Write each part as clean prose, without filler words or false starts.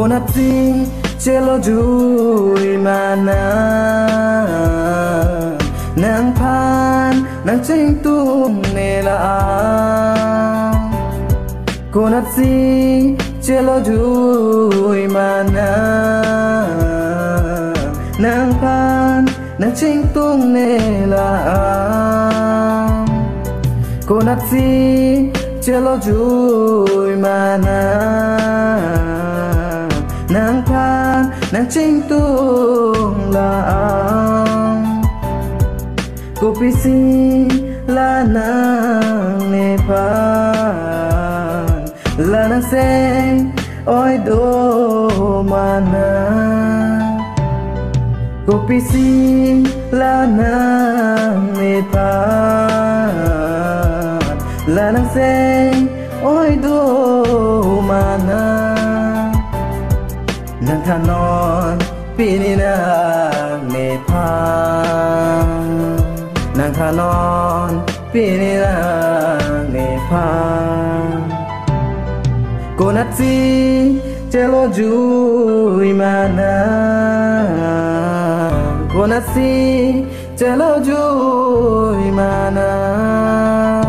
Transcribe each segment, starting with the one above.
Konat si Chelo jui Manang Nang pan nang ching tung nela Konat si Chelo jui Manang Nang pan nang ching tung nela Konat si Chelo jui Manang Nang pan nang ching tung la Kopi si la nang ne pan la nang se oi do mana Kopi si la nang ne pan la nang se oi do mana Nang thanon pini nang ne pan Nang thanon pini nang ne pan Konat si Chelo jui Manang Konat si Chelo jui Manang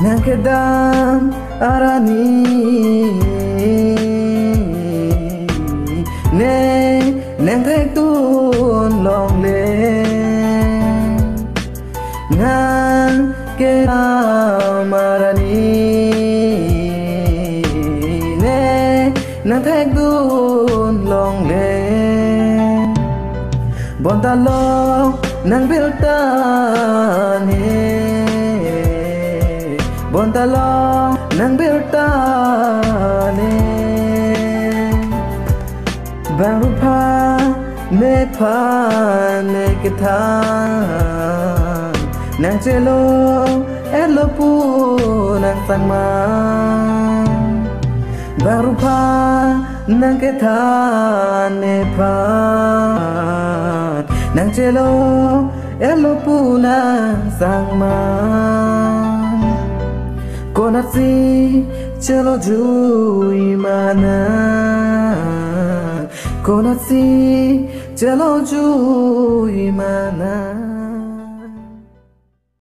Nang kedam arani ne nang thek tun long le nang kedam arani ne nang thek tun long le bon ta lo nang bil ta ne Bontalo nang birtane Barupa ne pa ne kitan Nang chelo elo pu nang sangma Barupa nang kitan ne pa Nang chelo elo pu nang sangma Konat si Chelo jui Manang Konat si Chelo jui Manang